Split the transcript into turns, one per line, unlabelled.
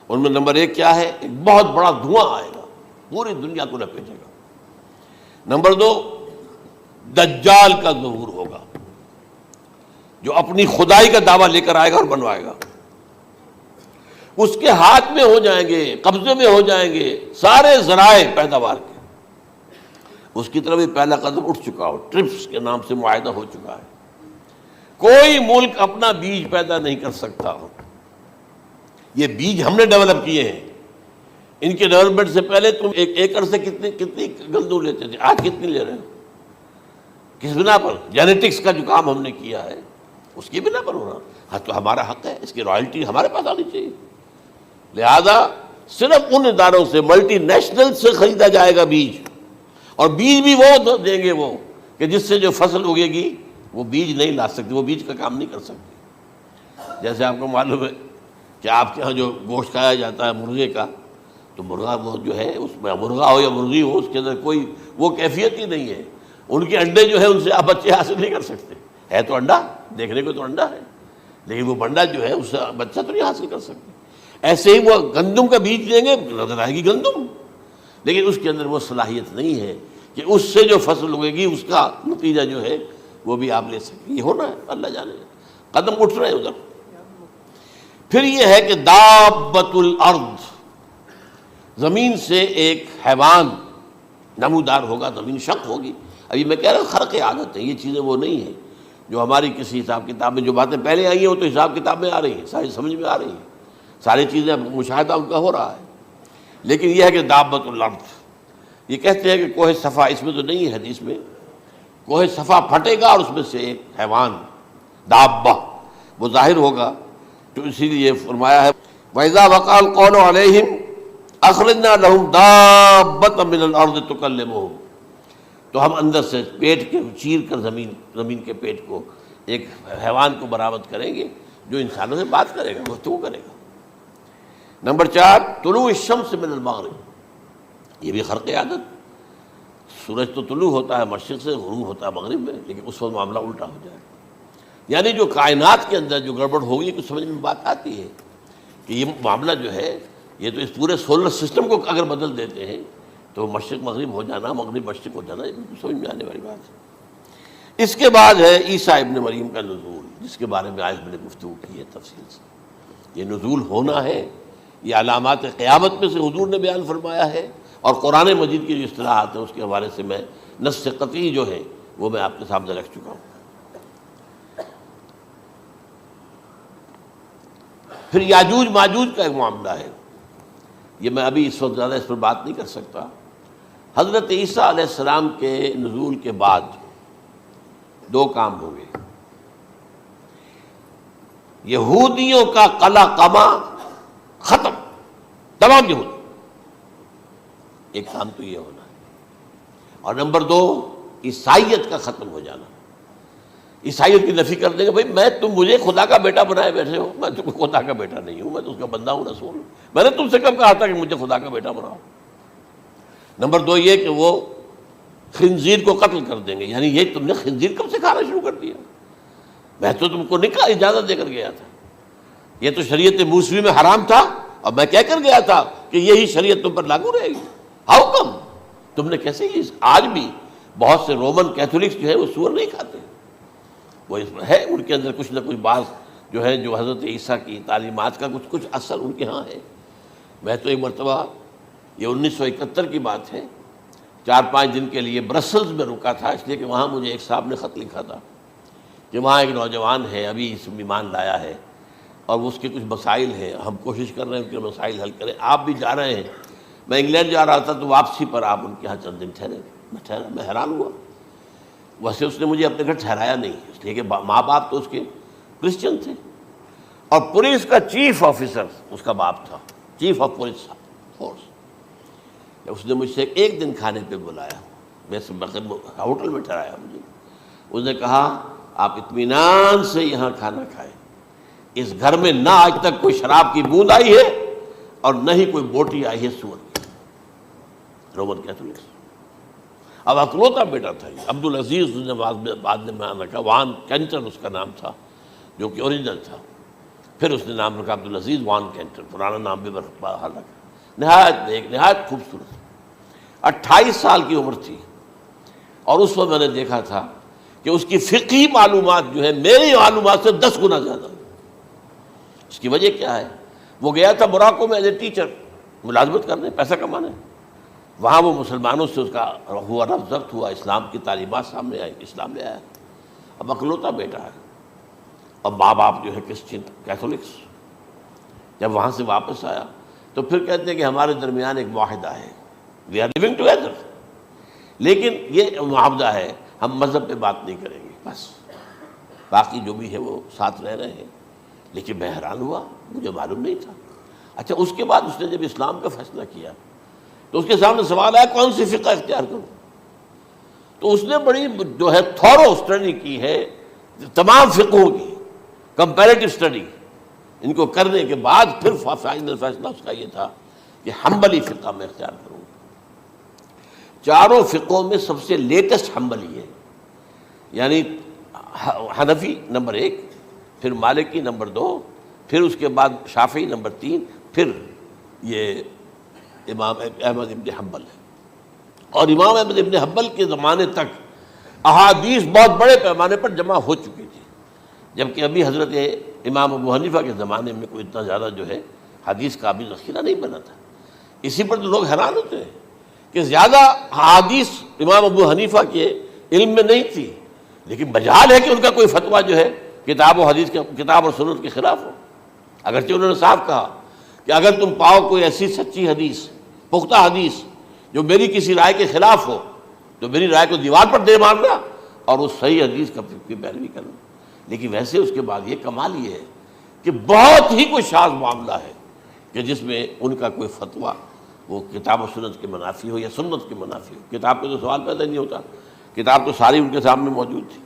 ان میں نمبر 1 کیا ہے؟ ایک بہت بڑا دھواں آئے گا، پوری دنیا کو لپیٹے گا۔ نمبر 2، دجال کا ظہور ہوگا، جو اپنی خدائی کا دعویٰ لے کر آئے گا اور بنوائے گا۔ اس کے ہاتھ میں ہو جائیں گے، قبضے میں ہو جائیں گے سارے ذرائع پیداوار کے۔ اس کی طرف بھی پہلا قدم اٹھ چکا ہو، ٹرپس کے نام سے معاہدہ ہو چکا ہے۔ کوئی ملک اپنا بیج پیدا نہیں کر سکتا ہو، یہ بیج ہم نے ڈیولپ کیے ہیں۔ ان کے ڈیولپمنٹ سے پہلے تم ایک ایکڑ سے کتنی گندم لیتے تھے، آج کتنی لے رہے ہو؟ کس بنا پر؟ جینیٹکس کا جو کام ہم نے کیا ہے اس کی بنا پر ہو رہا۔ ہاں تو ہمارا حق ہے، اس کی رائلٹی ہمارے پاس آنی چاہیے۔ لہذا صرف ان اداروں سے، ملٹی نیشنل سے خریدا جائے گا بیج، اور بیج بھی وہ دیں گے وہ کہ جس سے جو فصل اگے گی وہ بیج نہیں لا سکتی، وہ بیج کا کام نہیں کر سکتی۔ جیسے آپ کو معلوم ہے کہ آپ کے ہاں جو گوشت کھایا جاتا ہے مرغے کا، تو مرغا وہ جو ہے، اس میں مرغا ہو یا مرغی ہو، اس کے اندر کوئی وہ کیفیت ہی نہیں ہے۔ ان کے انڈے جو ہے ان سے آپ بچے حاصل نہیں کر سکتے، ہے تو انڈا، دیکھنے کو تو انڈا ہے، لیکن وہ بنڈا جو ہے اس سے بچہ تو نہیں حاصل کر سکتے۔ ایسے ہی وہ گندم کا بیج دیں گے، نظر آئے گی گندم، لیکن اس کے اندر وہ صلاحیت نہیں ہے کہ اس سے جو فصل اگے گی اس کا نتیجہ جو ہے وہ بھی آپ لے سکیں۔ یہ ہونا ہے، اللہ جانے، قدم اٹھ رہے ہیں ادھر۔ پھر یہ ہے کہ دابۃ الارض، زمین سے ایک حیوان نمودار ہوگا، زمین شق ہوگی۔ ابھی میں کہہ رہا ہوں خرق عادت ہے، یہ چیزیں وہ نہیں ہیں جو ہماری کسی حساب کتاب میں جو باتیں پہلے آئی ہیں وہ تو حساب کتاب میں آ رہی ہیں، ساری سمجھ میں آ رہی ہیں، ساری چیزیں مشاہدہ ان کا ہو رہا ہے۔ لیکن یہ ہے کہ دابۃ الارض، یہ کہتے ہیں کہ کوہ صفا، اس میں تو نہیں ہے حدیث میں، کوہ صفا پھٹے گا اور اس میں سے ایک حیوان دابہ وہ ظاہر ہوگا، تو اسی لیے فرمایا ہے وَإِذَا وَقَعَ الْقَوْلُ عَلَيْهِمْ أَخْرَجْنَا لَهُمْ دَابَّةً مِّنَ الْأَرْضِ تُكَلِّمُهُمْ، تو ہم اندر سے پیٹ کے چیر کر زمین کے پیٹ کو ایک حیوان کو برآمد کریں گے جو انسانوں سے بات کرے گا، گفتگو کرے گا۔ نمبر 4، طلوع الشمس من المغرب، یہ بھی خرق عادت، سورج تو طلوع ہوتا ہے مشرق سے، غروب ہوتا ہے مغرب میں، لیکن اس وقت معاملہ الٹا ہو جائے گا۔ یعنی جو کائنات کے اندر جو گڑبڑ ہوگی کچھ سمجھ میں بات آتی ہے کہ یہ معاملہ جو ہے، یہ تو اس پورے سولر سسٹم کو اگر بدل دیتے ہیں تو مشرق مغرب ہو جانا، مغرب مشرق ہو جانا، یہ سمجھ میں آنے والی بات ہے۔ اس کے بعد ہے عیسیٰ ابن مریم کا نزول، جس کے بارے میں آج میں نے گفتگو کی ہے تفصیل سے۔ یہ نزول ہونا ہے، یہ علامات قیامت میں سے حضور نے بیان فرمایا ہے، اور قرآن مجید کی جو اصطلاحات ہیں اس کے حوالے سے میں نص قطعی جو ہے وہ میں آپ کے سامنے رکھ چکا ہوں۔ پھر یاجوج ماجوج کا ایک معاملہ ہے، یہ میں ابھی اس وقت زیادہ اس پر بات نہیں کر سکتا۔ حضرت عیسیٰ علیہ السلام کے نزول کے بعد 2 کام ہوں گے، یہودیوں کا قلع قمع ختم، تمام یہود، ایک کام تو یہ ہونا ہے، اور نمبر 2 عیسائیت کا ختم ہو جانا۔ عیسائیت کی نفی کر دیں گے، بھائی تم مجھے خدا کا بیٹا بنائے بیٹھے ہو، میں تم خدا کا بیٹا نہیں ہوں، میں تو اس کا بندہ ہوں، رسول ہوں، میں نے تم سے کب کہا تھا کہ مجھے خدا کا بیٹا بناؤ۔ نمبر 2 یہ کہ وہ خنزیر کو قتل کر دیں گے، یعنی یہ تم نے خنزیر کب سے کھانا شروع کر دیا؟ میں تو تم کو نکاح اجازت دے کر گیا تھا، یہ تو شریعت موسوی میں حرام تھا، اور میں کہہ کر گیا تھا کہ یہی شریعت تم پر لاگو رہے گی، ہاؤ کم؟ تم نے کیسے یہ؟ آج بھی بہت سے رومن کیتھولکس جو ہے وہ سور نہیں کھاتے، وہ اس میں ہے ان کے اندر کچھ نہ کچھ بات جو ہے جو حضرت عیسیٰ کی تعلیمات کا کچھ اثر ان کے ہاں ہے۔ میں تو ایک مرتبہ، یہ 1971 کی بات ہے، 4-5 دن کے لیے برسلز میں رکا تھا، اس لیے کہ وہاں مجھے ایک صاحب نے خط لکھا تھا کہ وہاں ایک نوجوان ہے، ابھی اس ایمان لایا ہے، اور اس کے کچھ مسائل ہیں، ہم کوشش کر رہے ہیں ان کے مسائل حل کریں، آپ بھی جا رہے ہیں۔ میں انگلینڈ جا رہا تھا تو واپسی پر آپ ان کے ہاں چند دن ٹھہرے، میں حیران ہوا۔ ویسے اس نے مجھے اپنے گھر ٹھہرایا نہیں، اس لیے کہ ماں باپ تو اس کے کرسچن تھے، اور پولیس کا چیف آفیسر اس کا باپ تھا، چیف آف پولیس فورس۔ اس نے مجھ سے 1 دن کھانے پہ بلایا، میں ہوٹل میں ٹھہرایا مجھے، اس نے کہا آپ اطمینان سے یہاں کھانا کھائیں، اس گھر میں نہ آج تک کوئی شراب کی بوند آئی ہے اور نہ ہی کوئی بوٹی آئی ہے سور کی۔ رومن کیتھولکس، اب اکلوتا بیٹا تھا یہ، عبدالعزیز نے بعد میں رکھا، وان کینٹر اس کا نام تھا، جو کہ اوریجنل تھا۔ پھر اس نے نام رکھا عبدالعزیز وان کینٹر، پرانا نام بھی بہرحال رکھا. نہایت ایک نہایت خوبصورت. 28 سال کی عمر تھی، اور اس وقت میں نے دیکھا تھا کہ اس کی فقہی معلومات جو ہے میری معلومات سے 10 گنا زیادہ. اس کی وجہ کیا ہے؟ وہ گیا تھا موراکو میں ایز اے ٹیچر ملازمت کرنے، پیسہ کمانے. وہاں وہ مسلمانوں سے اس کا ہوا رفت ضبط ہوا، اسلام کی تعلیمات سامنے آئی، اسلام لے آیا. اب اکلوتا بیٹا ہے، اور ماں باپ جو ہے کرسچن کیتھولکس. جب وہاں سے واپس آیا تو پھر کہتے ہیں کہ ہمارے درمیان ایک معاہدہ ہے، وی آر لیونگ ٹوگیدر، لیکن یہ معاہدہ ہے ہم مذہب پہ بات نہیں کریں گے، بس باقی جو بھی ہے وہ ساتھ رہ رہے ہیں. لیکن میں حیران ہوا، مجھے معلوم نہیں تھا. اچھا اس کے بعد اس نے جب اسلام کا فیصلہ کیا تو اس کے سامنے سوال آیا کون سی فقہ اختیار کروں. تو اس نے بڑی جو ہے تھورو اسٹڈی کی ہے تمام فقہوں کی، کمپیریٹو اسٹڈی. ان کو کرنے کے بعد پھر فائنل فیصلہ اس کا یہ تھا کہ حنبلی فقہ میں اختیار کروں. چاروں فقہوں میں سب سے لیٹسٹ حنبلی ہے، یعنی حنفی نمبر 1، پھر مالکی نمبر 2، پھر اس کے بعد شافعی نمبر 3، پھر یہ امام احمد ابن حنبل ہے. اور امام احمد ابن حنبل کے زمانے تک احادیث بہت بڑے پیمانے پر جمع ہو چکی تھی، جبکہ ابھی حضرت امام ابو حنیفہ کے زمانے میں کوئی اتنا زیادہ جو ہے حدیث کا بھی ذخیرہ نہیں بنا تھا. اسی پر تو لوگ حیران ہوتے ہیں کہ زیادہ حدیث امام ابو حنیفہ کے علم میں نہیں تھی، لیکن مجال ہے کہ ان کا کوئی فتویٰ جو ہے کتاب و حدیث کے، کتاب اور سنت کے خلاف ہو. اگرچہ انہوں نے صاف کہا کہ اگر تم پاؤ کوئی ایسی سچی حدیث، پختہ حدیث جو میری کسی رائے کے خلاف ہو تو میری رائے کو دیوار پر دے مارنا اور اس صحیح حدیث کی پیروی کرنا. لیکن ویسے اس کے بعد یہ کمال یہ ہے کہ بہت ہی کوئی شاذ معاملہ ہے کہ جس میں ان کا کوئی فتویٰ وہ کتاب و سنت کے منافی ہو یا سنت کے منافی ہو. کتاب پہ تو سوال پیدا نہیں ہوتا، کتاب تو ساری ان کے سامنے موجود تھی.